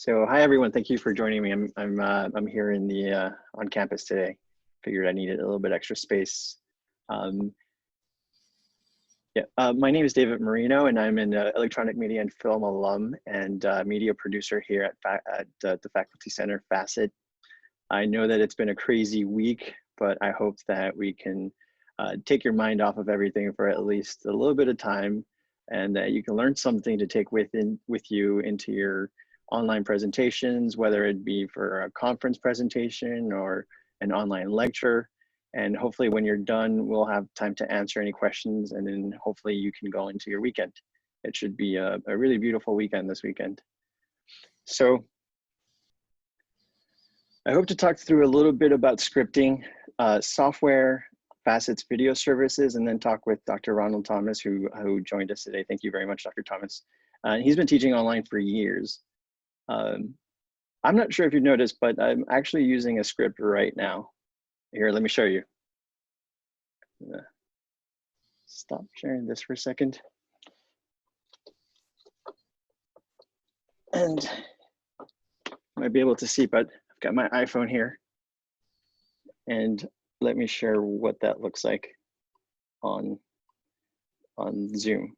So hi everyone, thank you for joining me. I'm here in the on campus today. Figured I needed a little bit extra space. My name is David Marino, and I'm an electronic media and film alum and media producer here at the Faculty Center, Facet. I know that it's been a crazy week, but I hope that we can take your mind off of everything for at least a little bit of time, and that you can learn something to take with you into your online presentations, whether it be for a conference presentation or an online lecture. And hopefully when you're done, we'll have time to answer any questions, and then hopefully you can go into your weekend. It should be a really beautiful weekend this weekend. So I hope to talk through a little bit about scripting, software, Facet's video services, and then talk with Dr. Ronald Thomas, who joined us today. Thank you very much, Dr. Thomas. He's been teaching online for years. I'm not sure if you've noticed, but I'm actually using a script right now. Here, let me show you. Stop sharing this for a second. And you might be able to see, but I've got my iPhone here. And let me share what that looks like on Zoom.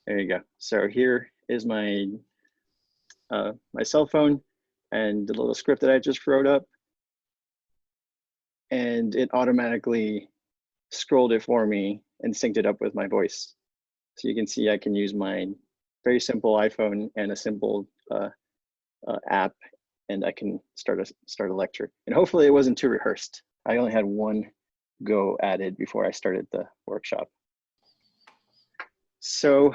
There you go. So here is my my cell phone and the little script that I just wrote up, and it automatically scrolled it for me and synced it up with my voice. So you can see I can use my very simple iPhone and a simple app, and I can start a lecture. And hopefully it wasn't too rehearsed. I only had one go at it before I started the workshop. So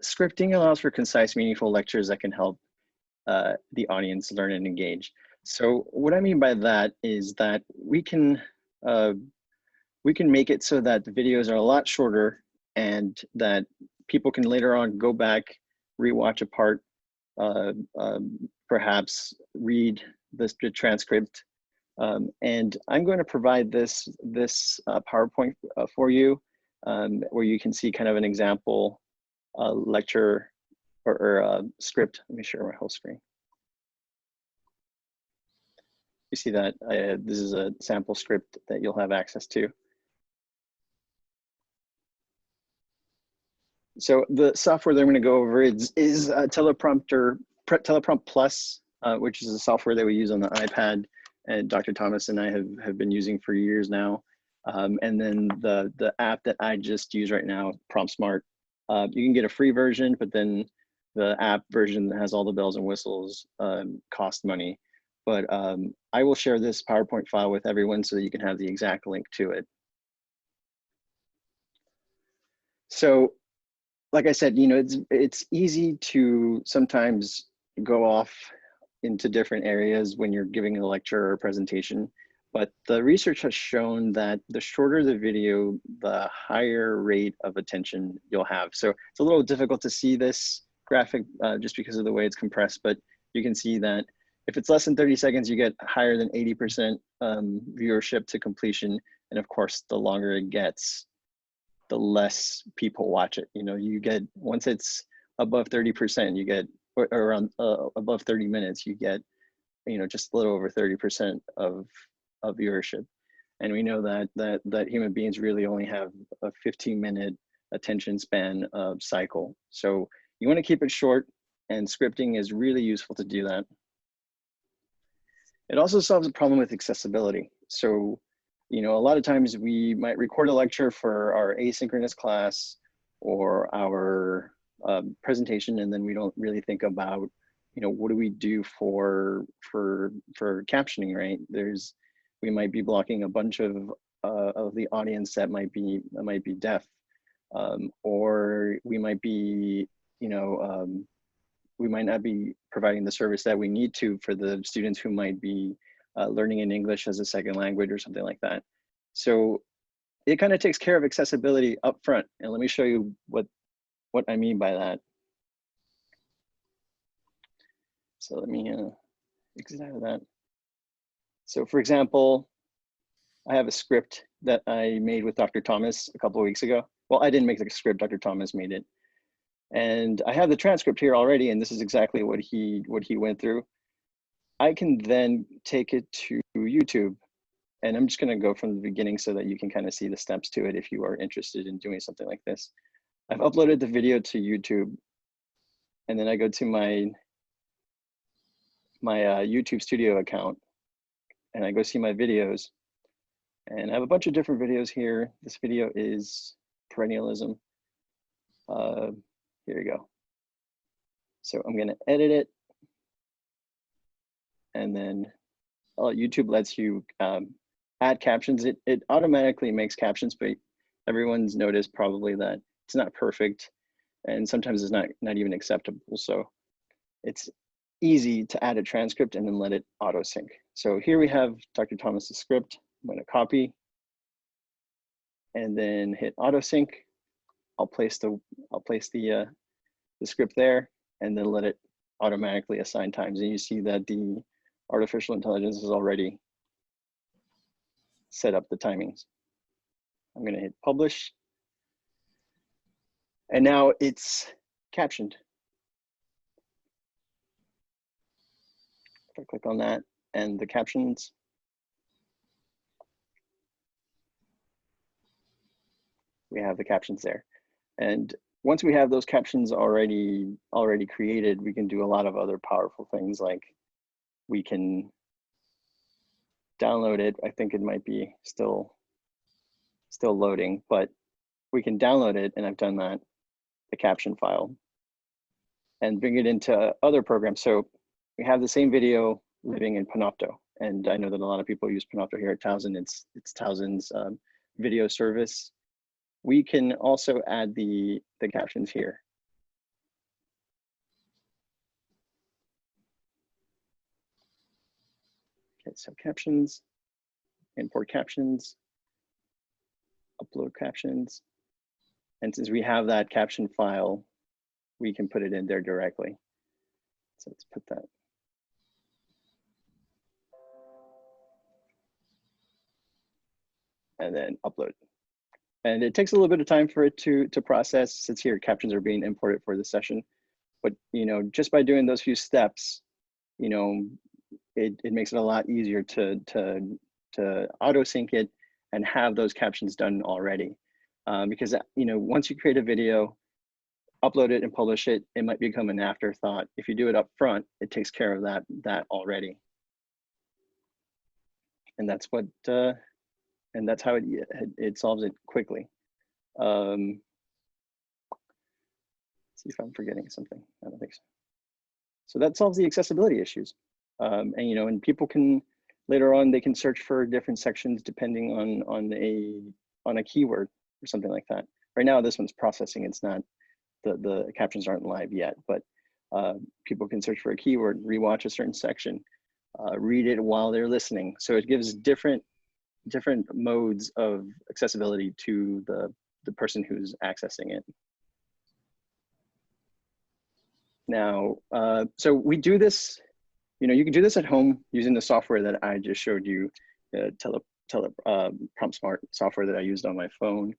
scripting allows for concise, meaningful lectures that can help the audience learn and engage. So what I mean by that is that we can make it so that the videos are a lot shorter, and that people can later on go back, rewatch a part, perhaps read the transcript. And I'm going to provide this PowerPoint for you, where you can see kind of an example lecture or script. Let me share my whole screen. You see that this is a sample script that you'll have access to. So the software that I'm going to go over is Teleprompt Plus, which is a software that we use on the iPad, and Dr. Thomas and I have been using for years now. And then the app that I just use right now, PromptSmart. You can get a free version, but then the app version that has all the bells and whistles cost money. But I will share this PowerPoint file with everyone so that you can have the exact link to it. So, like I said, you know, it's easy to sometimes go off into different areas when you're giving a lecture or a presentation. But the research has shown that the shorter the video, the higher rate of attention you'll have. So it's a little difficult to see this graphic just because of the way it's compressed, but you can see that if it's less than 30 seconds, you get higher than 80% viewership to completion. And of course, the longer it gets, the less people watch it. You know, you get, once it's above 30%, you get, or around above 30 minutes, you get, you know, just a little over 30% of viewership. And we know that human beings really only have a 15-minute attention span cycle. So you want to keep it short, and scripting is really useful to do that. It also solves a problem with accessibility. So, you know, a lot of times we might record a lecture for our asynchronous class or our presentation, and then we don't really think about, you know, what do we do for captioning, right? We might be blocking a bunch of the audience that might be deaf, or we might be, you know, we might not be providing the service that we need to for the students who might be learning in English as a second language or something like that. So it kind of takes care of accessibility up front. And let me show you what I mean by that. So let me exit out of that. So for example, I have a script that I made with Dr. Thomas a couple of weeks ago. Well, I didn't make the script, Dr. Thomas made it. And I have the transcript here already, and this is exactly what he went through. I can then take it to YouTube, and I'm just going to go from the beginning so that you can kind of see the steps to it if you are interested in doing something like this. I've uploaded the video to YouTube, and then I go to my YouTube Studio account, and I go see my videos, and I have a bunch of different videos here. This video is perennialism. Here we go. So I'm going to edit it, and then YouTube lets you add captions. It automatically makes captions, but everyone's noticed probably that it's not perfect, and sometimes it's not even acceptable. So it's easy to add a transcript and then let it auto sync. So here we have Dr. Thomas's script. I'm going to copy and then hit auto sync. I'll place the script there and then let it automatically assign times. And you see that the artificial intelligence has already set up the timings. I'm going to hit publish. And now it's captioned. If I click on that and the captions, we have the captions there. And once we have those captions already created, we can do a lot of other powerful things, like we can download it. I think it might be still loading, but we can download it, and I've done that, the caption file, and bring it into other programs. So we have the same video living in Panopto, and I know that a lot of people use Panopto here at Towson. It's Towson's video service. We can also add the captions here. Okay, so captions, import captions, upload captions. And since we have that caption file, we can put it in there directly. So let's put that. And then upload. And it takes a little bit of time for it to process, since here captions are being imported for the session. But just by doing those few steps, it makes it a lot easier to auto sync it and have those captions done already. Because once you create a video, upload it and publish it, it might become an afterthought. If you do it up front, it takes care of that already. And that's what and that's how it solves it quickly. See if I'm forgetting something. I don't think so. So that solves the accessibility issues. And people can later on, they can search for different sections depending on a keyword or something like that. Right now, this one's processing. It's not, the captions aren't live yet, but people can search for a keyword, rewatch a certain section, read it while they're listening. So it gives different modes of accessibility to the person who's accessing it. Now, so we do this, you can do this at home using the software that I just showed you, the Teleprompter software that I used on my phone.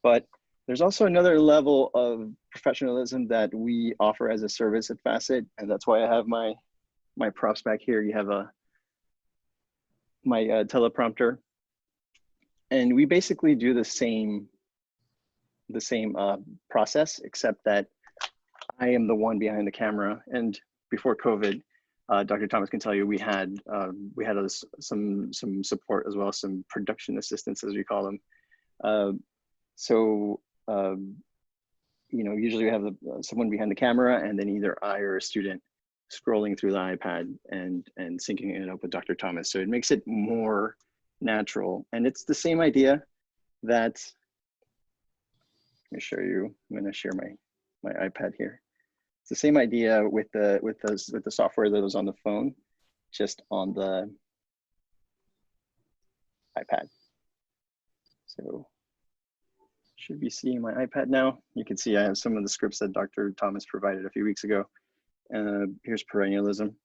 But there's also another level of professionalism that we offer as a service at Facet, and that's why I have my props back here. You have my teleprompter, and we basically do the same process, except that I am the one behind the camera. And before COVID, Dr. Thomas can tell you, we had some support as well, some production assistants, as we call them. Usually we have someone behind the camera, and then either I or a student scrolling through the iPad and syncing it up with Dr. Thomas. So it makes it more natural. And it's the same idea that, let me show you, I'm gonna share my iPad here. It's the same idea with the software that was on the phone, just on the iPad. So should be seeing my iPad now. You can see I have some of the scripts that Dr. Thomas provided a few weeks ago. Here's perennialism,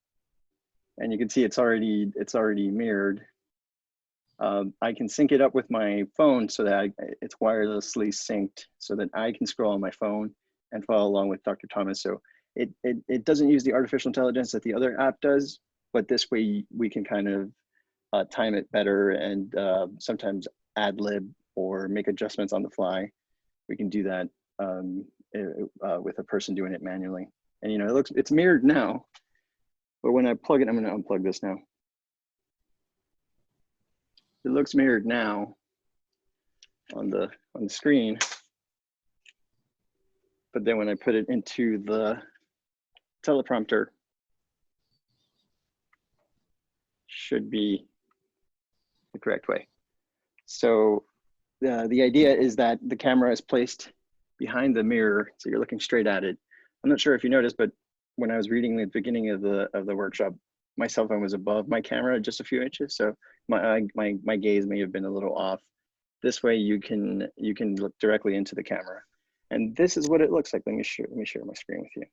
and you can see it's already mirrored. I can sync it up with my phone so that it's wirelessly synced, so that I can scroll on my phone and follow along with Dr. Thomas. So it doesn't use the artificial intelligence that the other app does, but this way we can kind of time it better and sometimes ad lib or make adjustments on the fly. We can do that with a person doing it manually. And it's mirrored now, but when I plug it, I'm going to unplug this now. It looks mirrored now on the screen, but then when I put it into the teleprompter, should be the correct way. So the idea is that the camera is placed behind the mirror, so you're looking straight at it. I'm not sure if you noticed, but when I was reading the beginning of the workshop, my cell phone was above my camera just a few inches, so my gaze may have been a little off. This way you can look directly into the camera, and this is what it looks like. Let me share my screen with you.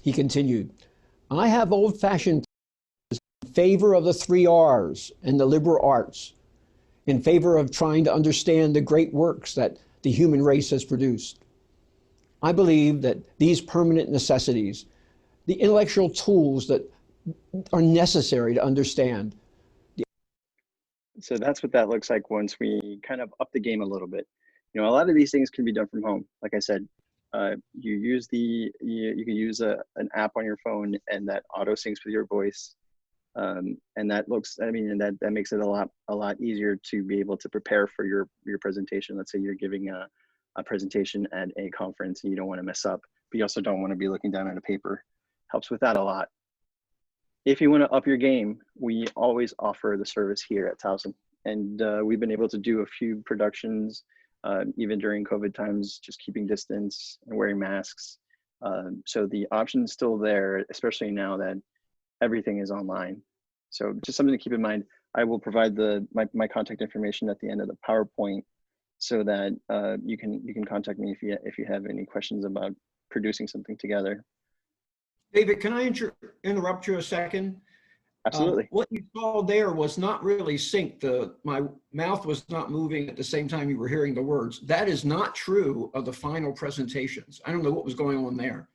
He continued, I have old-fashioned in favor of the 3 R's and the liberal arts, in favor of trying to understand the great works that the human race has produced. I believe that these permanent necessities, the intellectual tools that are necessary to understand. So that's what that looks like once we kind of up the game a little bit. A lot of these things can be done from home. Like I said, you can use an app on your phone, and that auto syncs with your voice. And that looks, that makes it a lot easier to be able to prepare for your presentation. Let's say you're giving a presentation at a conference and you don't want to mess up, but you also don't want to be looking down at a paper. Helps with that a lot. If you want to up your game, we always offer the service here at Towson. And we've been able to do a few productions, even during COVID times, just keeping distance and wearing masks. So the option's still there, especially now that everything is online. So just something to keep in mind. I will provide my contact information at the end of the PowerPoint, so that you can contact me if you have any questions about producing something together. David, can I interrupt you a second? Absolutely. What you saw there was not really synced. My mouth was not moving at the same time you were hearing the words. That is not true of the final presentations. I don't know what was going on there,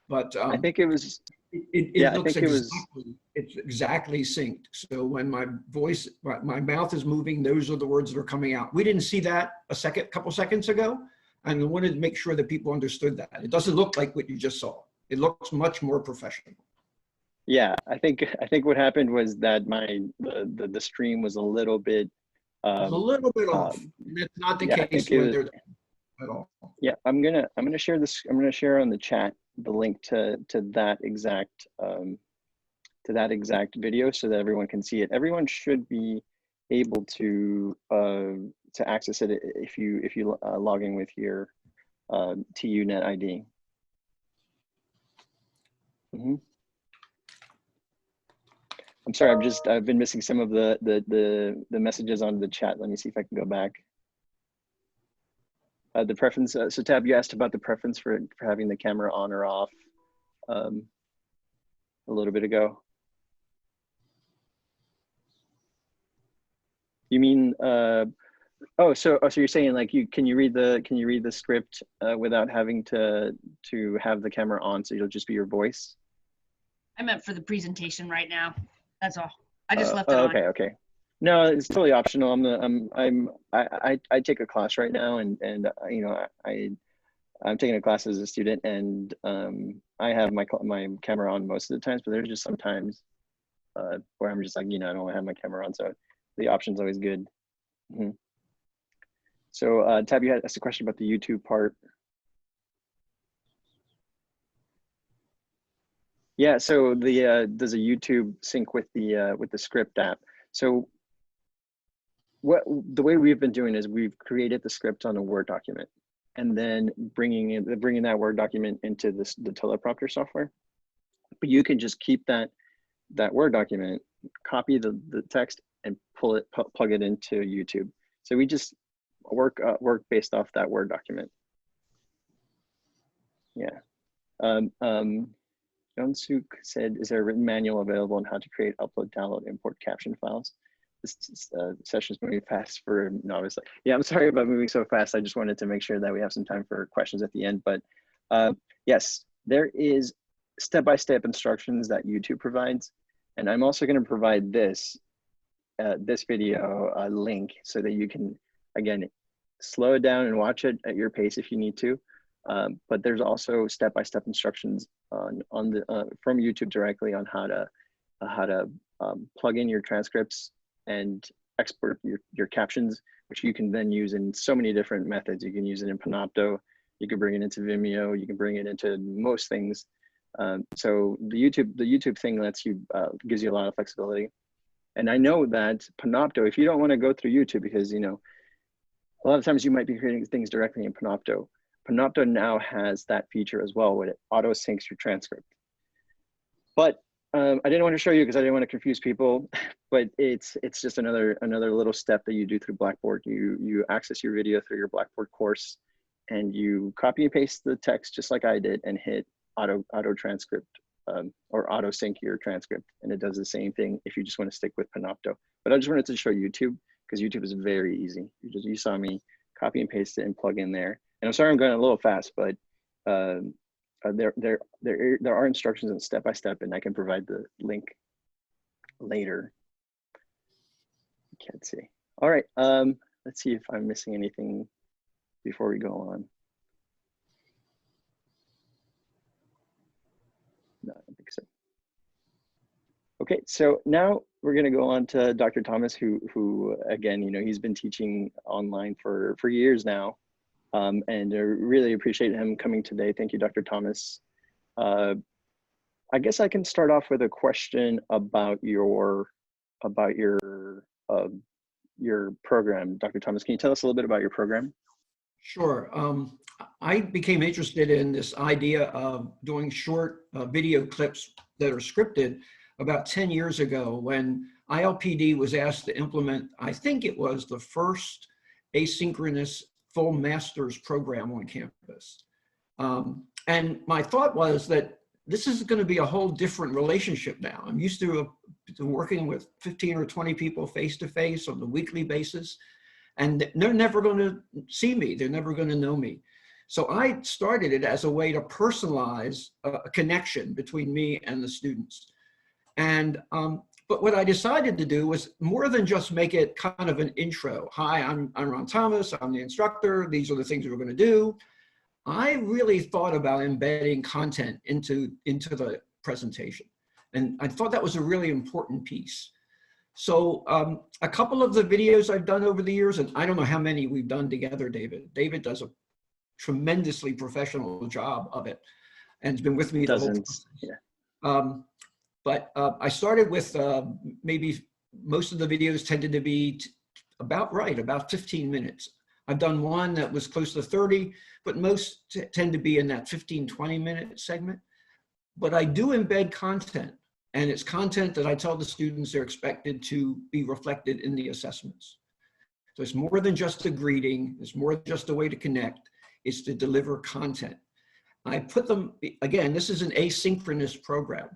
but I think it was. It looks exactly, it's exactly synced. So when my mouth is moving, those are the words that are coming out. We didn't see that a couple seconds ago, and I wanted to make sure that people understood that. It doesn't look like what you just saw. It looks much more professional. Yeah, I think what happened was that the stream was a little bit off. That's not the case at all. Yeah, I'm gonna share this. I'm gonna share on the chat the link to that exact video so that everyone can see it. Everyone should be able to access it if you log in with your TUNet ID. I'm sorry, I've been missing some of the messages on the chat. Let me see if I can go back. The preference, so Tab, you asked about the preference for having the camera on or off a little bit ago. You mean, so you're saying like can you read the script without having to have the camera on, so it'll just be your voice? I meant for the presentation right now. That's all. I just left it on. Okay. No, it's totally optional. I take a class right now, and I'm taking a class as a student, and I have my camera on most of the times, but there's just some times where I'm just like, I don't want to have my camera on, so the option's always good. So Tab, you had asked a question about the YouTube part. Yeah, so does a YouTube sync with the script app? So the way we've been doing is we've created the script on a Word document, and then bringing that Word document into the Teleprompter software. But you can just keep that Word document, copy the text, and plug it into YouTube. So we just work based off that Word document. Yeah. Jonsuk said, is there a written manual available on how to create, upload, download, import caption files? This session is moving fast for novice. Yeah, I'm sorry about moving so fast. I just wanted to make sure that we have some time for questions at the end. But Yes, there is step-by-step instructions that YouTube provides. And I'm also going to provide this video link so that you can, again, slow it down and watch it at your pace if you need to. But there's also step-by-step instructions from YouTube directly on how to plug in your transcripts and export your captions, which you can then use in so many different methods. You can use it in Panopto, you can bring it into Vimeo, you can bring it into most things. So the YouTube thing gives you a lot of flexibility. And I know that Panopto, if you don't want to go through YouTube, because a lot of times you might be creating things directly in Panopto. Panopto now has that feature as well, where it auto syncs your transcript. But I didn't want to show you because I didn't want to confuse people. But it's just another little step that you do through Blackboard. You access your video through your Blackboard course, and you copy and paste the text just like I did, and hit auto transcript or auto sync your transcript, and it does the same thing if you just want to stick with Panopto. But I just wanted to show YouTube because YouTube is very easy. You saw me copy and paste it and plug in there. And I'm sorry I'm going a little fast, but there are instructions and step by step, and I can provide the link later. Can't see. All right, let's see if I'm missing anything before we go on. No, I don't think so. Okay, so now we're going to go on to Dr. Thomas, who again, he's been teaching online for years now, and I really appreciate him coming today. Thank you, Dr. Thomas. I guess I can start off with a question about your program. Dr. Thomas, can you tell us a little bit about your program? Sure. I became interested in this idea of doing short video clips that are scripted about 10 years ago when ILPD was asked to implement, I think it was the first asynchronous full master's program on campus. And my thought was that this is going to be a whole different relationship now. I'm used to working with 15 or 20 people face-to-face on a weekly basis, and they're never going to see me. They're never going to know me. So I started it as a way to personalize a connection between me and the students. And but what I decided to do was more than just make it kind of an intro. Hi, I'm Ron Thomas. I'm the instructor. These are the things we're going to do. I really thought about embedding content into the presentation, and I thought that was a really important piece. So a couple of the videos I've done over the years, and I don't know how many we've done together, David. David does a tremendously professional job of it, and has been with me the whole time. Yeah. But I started with maybe most of the videos tended to be about 15 minutes. I've done one that was close to 30, but most tend to be in that 15, 20-minute segment. But I do embed content, and it's content that I tell the students they're expected to be reflected in the assessments. So it's more than just a greeting, it's more than just a way to connect, it's to deliver content. I put them, again, this is an asynchronous program,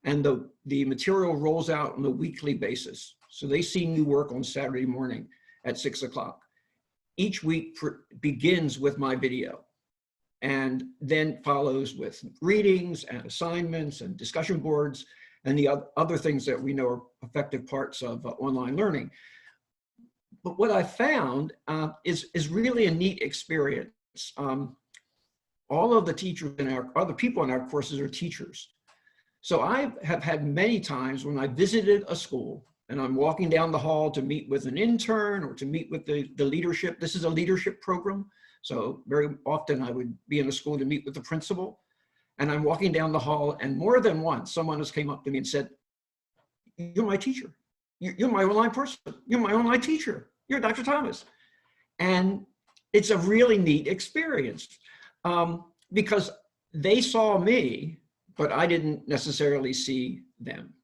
and the material rolls out on a weekly basis. So they see new work on Saturday morning at 6 o'clock. Each week begins with my video, and then follows with readings and assignments and discussion boards and the other things that we know are effective parts of online learning. But what I found is really a neat experience. All of the teachers and other people in our courses are teachers. So I have had many times when I visited a school and I'm walking down the hall to meet with an intern or to meet with the leadership. This is a leadership program. So very often I would be in a school to meet with the principal, and I'm walking down the hall, and more than once someone has came up to me and said, "You're my teacher. You're my online person. You're my online teacher. You're Dr. Thomas." And it's a really neat experience because they saw me, but I didn't necessarily see them.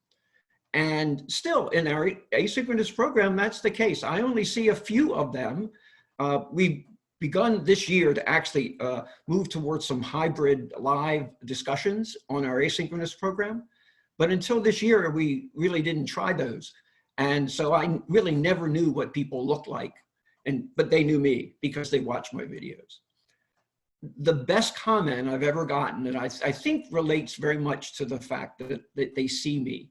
And still in our asynchronous program, that's the case. I only see a few of them. We've begun this year to actually move towards some hybrid live discussions on our asynchronous program. But until this year, we really didn't try those. And so I really never knew what people looked like, but they knew me because they watched my videos. the best comment I've ever gotten, and I think relates very much to the fact that they see me.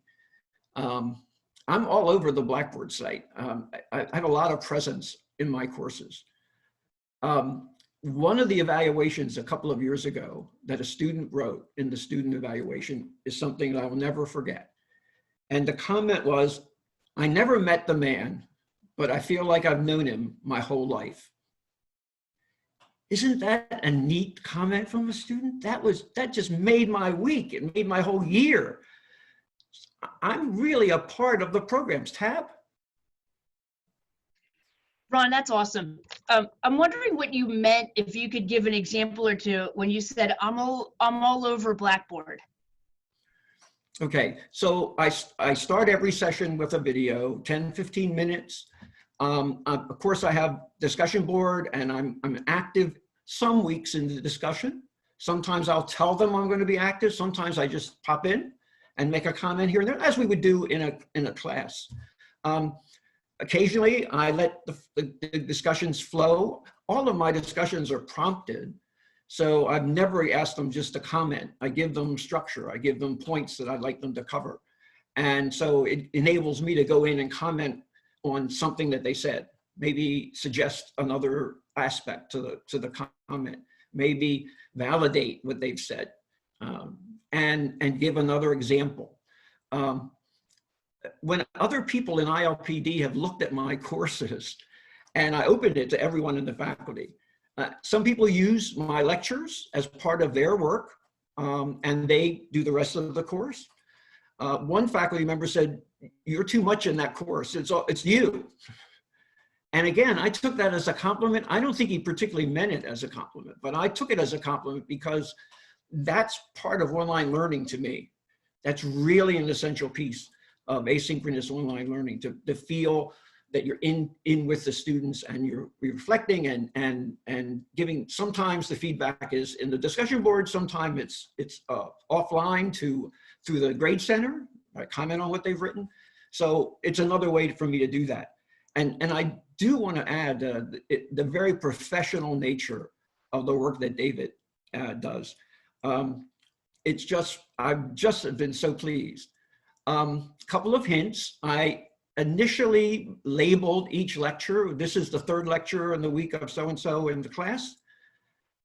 I'm all over the Blackboard site. I have a lot of presence in my courses. One of the evaluations a couple of years ago that a student wrote in the student evaluation is something that I will never forget. And the comment was, I never met the man, but I feel like I've known him my whole life. Isn't that a neat comment from a student? That just made my week. It made my whole year. I'm really a part of the program's tab. Ron, that's awesome. I'm wondering what you meant, if you could give an example or two when you said, I'm all over Blackboard. Okay, so I start every session with a video, 10, 15 minutes. Of course, I have discussion board, and I'm active some weeks in the discussion. Sometimes I'll tell them I'm going to be active. Sometimes I just pop in and make a comment here and there, as we would do in a class. Occasionally, I let the discussions flow. All of my discussions are prompted, so I've never asked them just to comment. I give them structure. I give them points that I'd like them to cover. And so it enables me to go in and comment on something that they said, maybe suggest another aspect to the comment, maybe validate what they've said, and give another example. When other people in ILPD have looked at my courses, and I opened it to everyone in the faculty, some people use my lectures as part of their work, and they do the rest of the course. One faculty member said, "You're too much in that course. It's you." And again, I took that as a compliment. I don't think he particularly meant it as a compliment, but I took it as a compliment because that's part of online learning to me. That's really an essential piece of asynchronous online learning, to feel that you're in with the students and you're reflecting and giving. Sometimes the feedback is in the discussion board, sometimes it's offline through the grade center. I comment on what they've written. So it's another way for me to do that. And I do want to add the very professional nature of the work that David does. I've just been so pleased. Couple of hints. I initially labeled each lecture. This is the third lecture in the week of so-and-so in the class.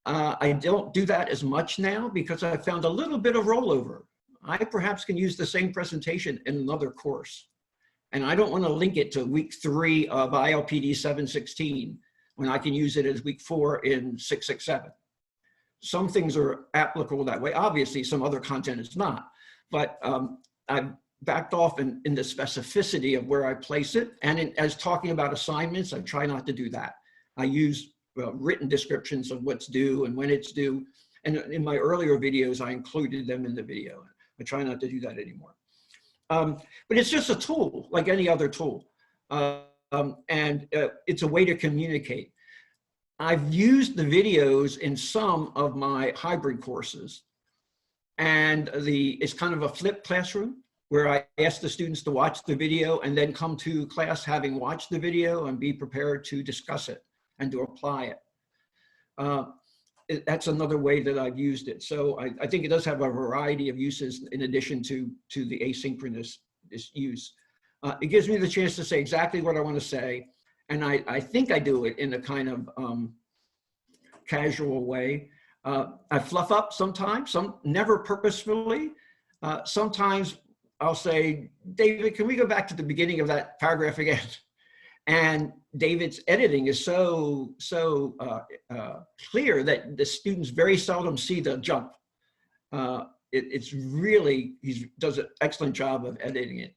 I don't do that as much now because I found a little bit of rollover. I perhaps can use the same presentation in another course. And I don't want to link it to week 3 of ILPD 716 when I can use it as week 4 in 667. Some things are applicable that way. Obviously, some other content is not. But I've backed off in the specificity of where I place it. And as talking about assignments, I try not to do that. I use written descriptions of what's due and when it's due. And in my earlier videos, I included them in the video. I try not to do that anymore. But it's just a tool, like any other tool. And it's a way to communicate. I've used the videos in some of my hybrid courses. And it's kind of a flipped classroom where I ask the students to watch the video and then come to class having watched the video and be prepared to discuss it and to apply it. That's another way that I've used it. So I think it does have a variety of uses in addition to the asynchronous use. It gives me the chance to say exactly what I want to say. And I think I do it in a kind of casual way. I fluff up sometimes, never purposefully. Sometimes I'll say, David, can we go back to the beginning of that paragraph again? And David's editing is so clear that the students very seldom see the jump. It's really, he does an excellent job of editing it.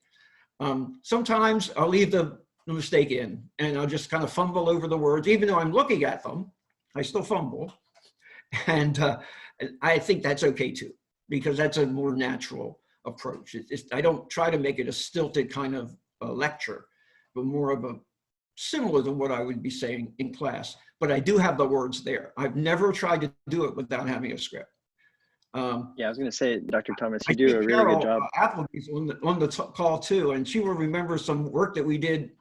Sometimes I'll leave the mistake in and I'll just kind of fumble over the words, even though I'm looking at them, I still fumble. And I think that's okay too, because that's a more natural approach. I don't try to make it a stilted kind of a lecture, but more of a similar to what I would be saying in class, but I do have the words there. I've never tried to do it without having a script. Yeah, I was going to say, Dr. Thomas, you do a really good job. Appleby's on the call too, and she will remember some work that we did,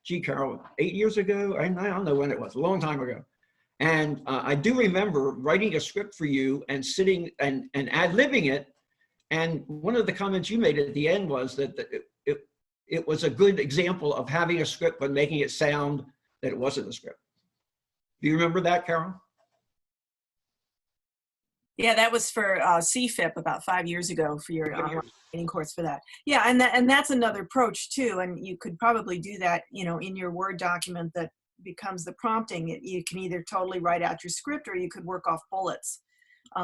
gee, Carol, 8 years ago? I don't know when it was, a long time ago. And I do remember writing a script for you and sitting and ad-libbing it. And one of the comments you made at the end was that it was a good example of having a script but making it sound that it wasn't a script. Do you remember that, Carol? Yeah, that was for CFIP about 5 years ago for your online training course for that. Yeah, and that's another approach too. And you could probably do that, you know, in your Word document that becomes the prompting. You can either totally write out your script or you could work off bullets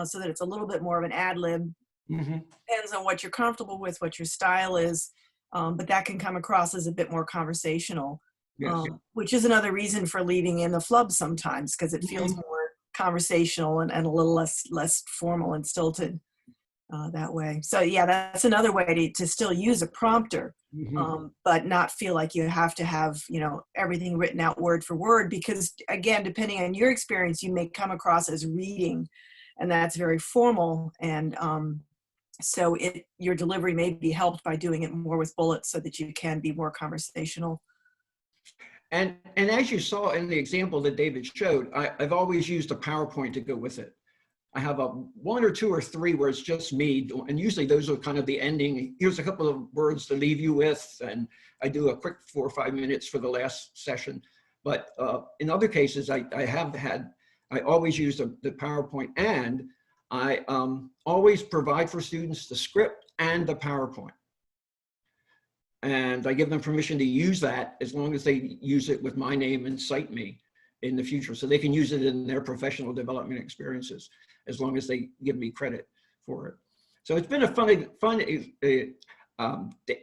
so that it's a little bit more of an ad lib. Depends on what you're comfortable with, what your style is, but that can come across as a bit more conversational, which is another reason for leaving in the flub sometimes, because it feels more conversational and a little less formal and stilted that way. So yeah, that's another way to still use a prompter, but not feel like you have to have, you know, everything written out word for word, because again, depending on your experience, you may come across as reading, and that's very formal. And so your delivery may be helped by doing it more with bullets so that you can be more conversational. And as you saw in the example that David showed, I've always used a PowerPoint to go with it. I have a 1 or 2 or 3 where it's just me, and usually those are kind of the ending. Here's a couple of words to leave you with, and I do a quick 4 or 5 minutes for the last session. But in other cases, I always use the PowerPoint, and I always provide for students the script and the PowerPoint. And I give them permission to use that as long as they use it with my name and cite me in the future. So they can use it in their professional development experiences as long as they give me credit for it. So it's been a fun.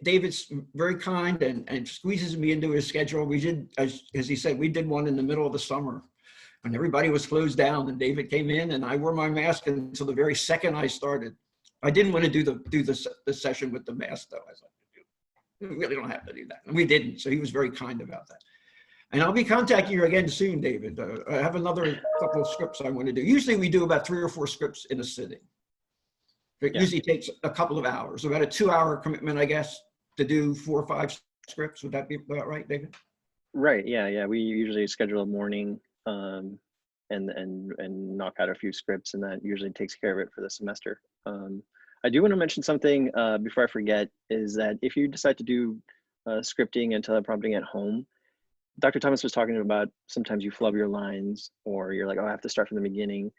David's very kind and squeezes me into his schedule. We did, as he said, we did one in the middle of the summer when everybody was closed down, and David came in, and I wore my mask until the very second I started. I didn't want to do the session with the mask though. I was like, we really don't have to do that. And we didn't, so he was very kind about that. And I'll be contacting you again soon, David. I have another couple of scripts I want to do. Usually we do about 3 or 4 scripts in a sitting. It usually takes a couple of hours, about a 2-hour commitment, I guess, to do 4 or 5 scripts. Would that be about right, David? Right, yeah. We usually schedule a morning and knock out a few scripts, and that usually takes care of it for the semester. I do want to mention something before I forget, is that if you decide to do scripting and teleprompting at home, Dr. Thomas was talking about sometimes you flub your lines, or you're like, oh, I have to start from the beginning,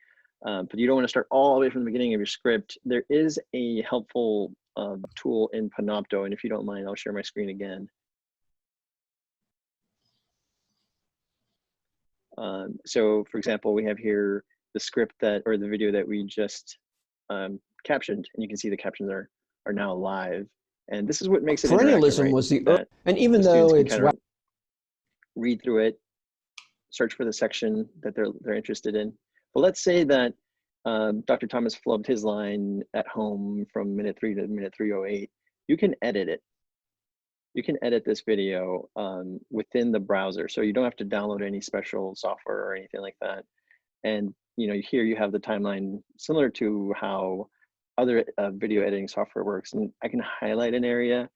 but you don't want to start all the way from the beginning of your script. There is a helpful tool in Panopto, and if you don't mind, I'll share my screen again. So for example, we have here the script or the video that we just captioned, and you can see the captions are now live. And this is what makes it perennialism, right? was and even though it's read through it, search for the section that they're interested in. But let's say that Dr. Thomas flubbed his line at home from minute 3 to minute 3:08. You can edit it. You can edit this video within the browser, so you don't have to download any special software or anything like that. And you know, here you have the timeline similar to how other video editing software works. And I can highlight an area,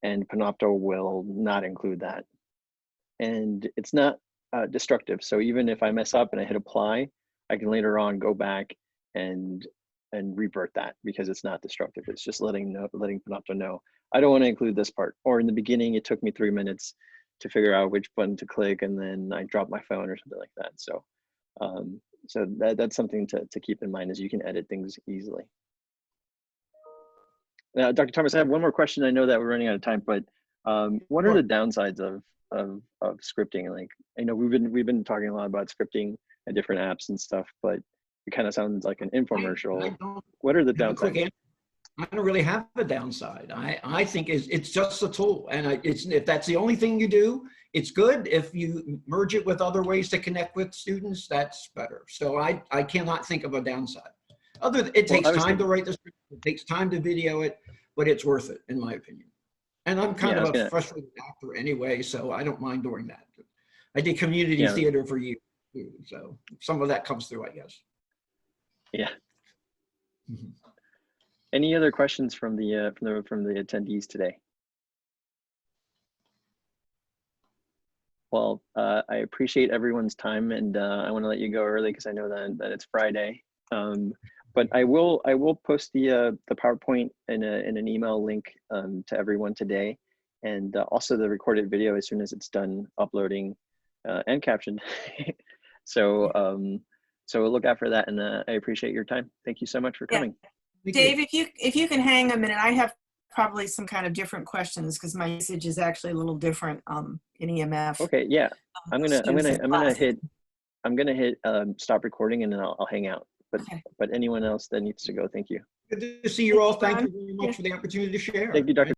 and Panopto will not include that. And it's not destructive. So even if I mess up and I hit apply, I can later on go back and revert that, because it's not destructive. It's just letting Panopto know, I don't want to include this part. Or in the beginning, it took me 3 minutes to figure out which button to click, and then I dropped my phone or something like that. So so that's something to keep in mind, is you can edit things easily. Now, Dr. Thomas, I have one more question. I know that we're running out of time, but what are the downsides of scripting? Like, I know we've been talking a lot about scripting and different apps and stuff, but it kind of sounds like an infomercial. What are the downsides? I don't really have a downside. I think it's just a tool, and if that's the only thing you do, it's good. If you merge it with other ways to connect with students, that's better. So I cannot think of a downside. It takes time to write the script, it takes time to video it, but it's worth it, in my opinion. And I'm kind of a frustrated actor anyway, so I don't mind doing that. I did community theater for years, so some of that comes through, I guess. Yeah. Any other questions from the attendees today? Well, Well, I appreciate everyone's time, and I want to let you go early because I know that it's Friday. But I will post the PowerPoint in an email link to everyone today, and also the recorded video as soon as it's done uploading and captioned. So so we'll look out for that, and I appreciate your time. Thank you so much for coming. Thank you. Dave, if you can hang a minute, I have probably some kind of different questions because my usage is actually a little different in EMF. Okay, yeah, I'm gonna hit stop recording, and then I'll hang out. But anyone else that needs to go, thank you. Good to see you all. Thank you very much for the opportunity to share. Thank you, Dr.